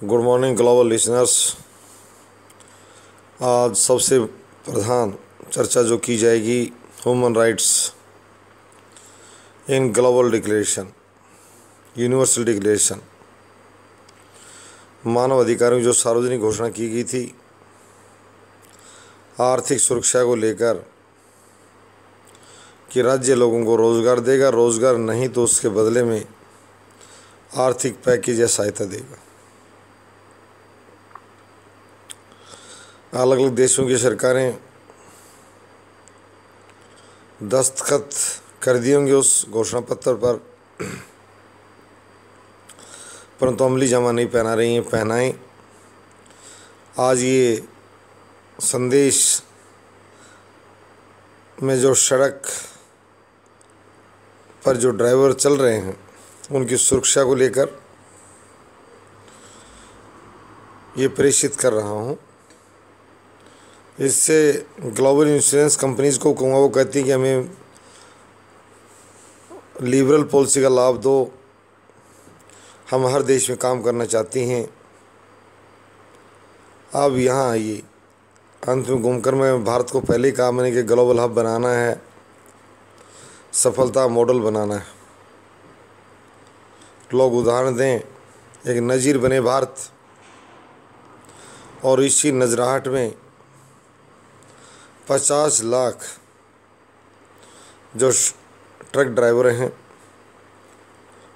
Good morning global listeners. आज सबसे प्रधान चर्चा जो की जाएगी human rights in global declaration, universal declaration. मानव अधिकारों की जो सार्वजनिक घोषणा की गई थी, आर्थिक सुरक्षा को लेकर कि राज्य लोगों को रोज़गार देगा, रोज़गार नहीं तो उसके बदले में आर्थिक पैकेज या सहायता देगा। अलग अलग देशों की सरकारें दस्तखत कर दिए होंगे उस घोषणा पत्र पर, परंतु अमली जमा नहीं पहना रही हैं। पहनाएं। आज ये संदेश में जो सड़क पर जो ड्राइवर चल रहे हैं उनकी सुरक्षा को लेकर ये प्रेषित कर रहा हूँ। इससे ग्लोबल इंश्योरेंस कंपनीज़ को कहूँगा, वो कहती हैं कि हमें लिबरल पॉलिसी का लाभ दो, हम हर देश में काम करना चाहती हैं। अब यहाँ आइए, अंत में घूमकर मैं भारत को पहले ही कहा मैंने कि ग्लोबल हब बनाना है, सफलता मॉडल बनाना है। लोग उदाहरण दें, एक नज़ीर बने भारत। और इसी नजराहट में 50 लाख जो ट्रक ड्राइवर हैं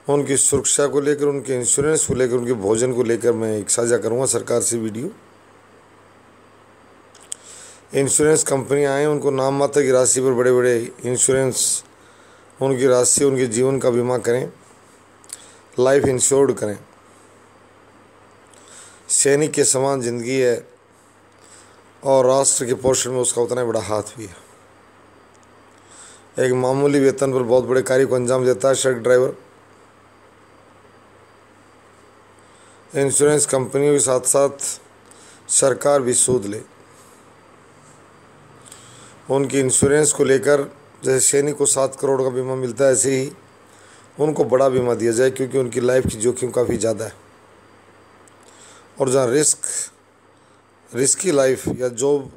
उनकी सुरक्षा को लेकर, उनके इंश्योरेंस को लेकर, उनके भोजन को लेकर मैं एक साझा करूंगा सरकार से वीडियो। इंश्योरेंस कंपनियां आएँ, उनको नाम मात्र की राशि पर बड़े बड़े इंश्योरेंस, उनकी राशि, उनके जीवन का बीमा करें, लाइफ इंश्योर्ड करें। सैनिक के समान ज़िंदगी है और राष्ट्र के पोषण में उसका उतना ही बड़ा हाथ भी है। एक मामूली वेतन पर बहुत बड़े कार्य को अंजाम देता है ट्रक ड्राइवर। इंश्योरेंस कंपनियों के साथ साथ सरकार भी सूद ले। उनकी इंश्योरेंस को लेकर जैसे सैनिक को 7 करोड़ का बीमा मिलता है, ऐसे ही उनको बड़ा बीमा दिया जाए, क्योंकि उनकी लाइफ की जोखिम काफ़ी ज़्यादा है। और जहाँ रिस्की लाइफ या जॉब,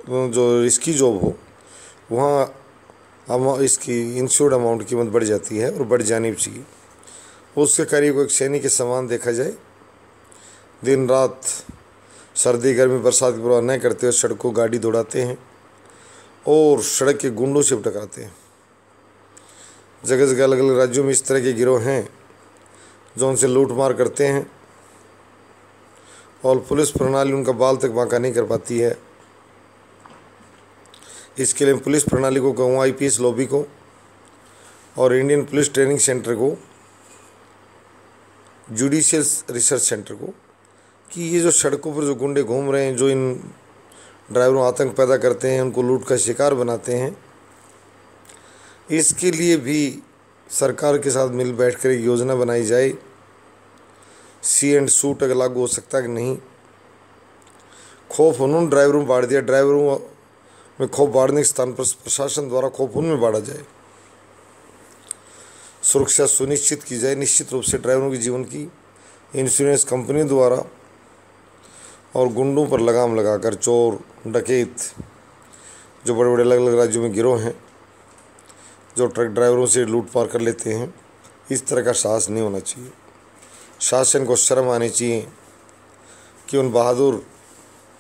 जो रिस्की जॉब हो, वहाँ इसकी इंश्योर्ड अमाउंट की कीमत बढ़ जाती है और बढ़ जानी भी चाहिए। उसके करीब को एक सैनिक के समान देखा जाए। दिन रात सर्दी गर्मी बरसात की परवाह न करते हुए सड़कों गाड़ी दौड़ाते हैं और सड़क के गुंडों से टकराते हैं। जगह जगह अलग अलग राज्यों में इस तरह के गिरोह हैं जो उनसे लूट मार करते हैं और पुलिस प्रणाली उनका बाल तक बांका नहीं कर पाती है। इसके लिए पुलिस प्रणाली को कहूँ, आईपीएस लॉबी को और इंडियन पुलिस ट्रेनिंग सेंटर को, जुडिशियल रिसर्च सेंटर को, कि ये जो सड़कों पर जो गुंडे घूम रहे हैं, जो इन ड्राइवरों आतंक पैदा करते हैं, उनको लूट का शिकार बनाते हैं, इसके लिए भी सरकार के साथ मिल बैठकर एक योजना बनाई जाए। सी एंड सूट अगर लागू हो सकता है कि नहीं। खौफ उन्होंने ड्राइवरों में बांट दिया, ड्राइवरों में खौफ बांटने के स्थान पर प्रशासन द्वारा खौफ उनमें बांटा जाए। सुरक्षा सुनिश्चित की जाए निश्चित रूप से ड्राइवरों के जीवन की, इंश्योरेंस कंपनी द्वारा, और गुंडों पर लगाम लगाकर चोर डकैत जो बड़े बड़े अलग अलग राज्यों में गिरोह हैं जो ट्रक ड्राइवरों से लूट पार कर लेते हैं, इस तरह का साहस नहीं होना चाहिए। शासन को शर्म आनी चाहिए कि उन बहादुर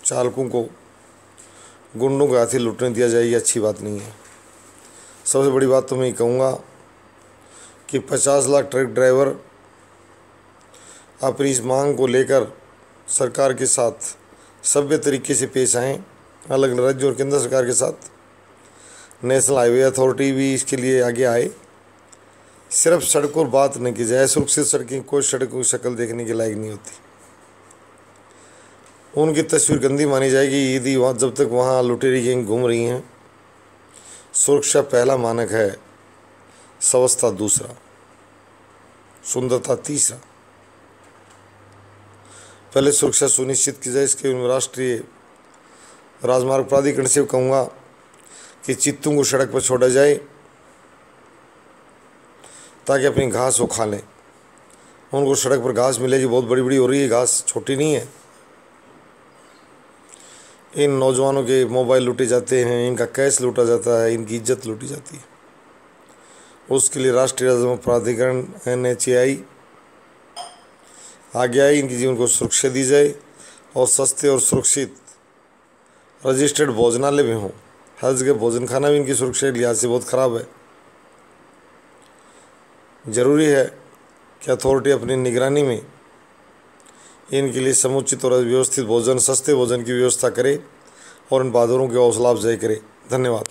चालकों को गुंडों के हाथों लूटने दिया जाए। ये अच्छी बात नहीं है। सबसे बड़ी बात तो मैं ये कहूँगा कि 50 लाख ट्रक ड्राइवर अपनी इस मांग को लेकर सरकार के साथ सभ्य तरीके से पेश आएँ, अलग अलग राज्यों और केंद्र सरकार के साथ। नेशनल हाईवे अथॉरिटी भी इसके लिए आगे आए। सिर्फ सड़कों पर बात नहीं की जाए, सुरक्षित सड़कें कोई सड़कों की शक्ल देखने के लायक नहीं होती। उनकी तस्वीर गंदी मानी जाएगी यदि वहाँ जब तक वहाँ लुटेरी गैंग घूम रही हैं। सुरक्षा पहला मानक है, स्वच्छता दूसरा, सुंदरता तीसरा। पहले सुरक्षा सुनिश्चित की जाए। इसके राष्ट्रीय राजमार्ग प्राधिकरण से कहूँगा कि चित्तों को सड़क पर छोड़ा जाए ताकि अपनी घास वो खा लें। उनको सड़क पर घास मिलेगी, बहुत बड़ी बड़ी हो रही है घास, छोटी नहीं है। इन नौजवानों के मोबाइल लूटे जाते हैं, इनका कैश लूटा जाता है, इनकी इज्जत लूटी जाती है। उसके लिए राष्ट्रीय राजमार्ग प्राधिकरण NHAI आगे आई, इनके जीवन को सुरक्षा दी जाए और सस्ते और सुरक्षित रजिस्टर्ड भोजनालय में हो। हर जगह भोजन खाना भी इनकी सुरक्षा के लिहाज से बहुत ख़राब है। ज़रूरी है कि अथॉरिटी अपनी निगरानी में इनके लिए समुचित और व्यवस्थित भोजन, सस्ते भोजन की व्यवस्था करे और इन बहादुरों की हौसला अफजाई करे। धन्यवाद।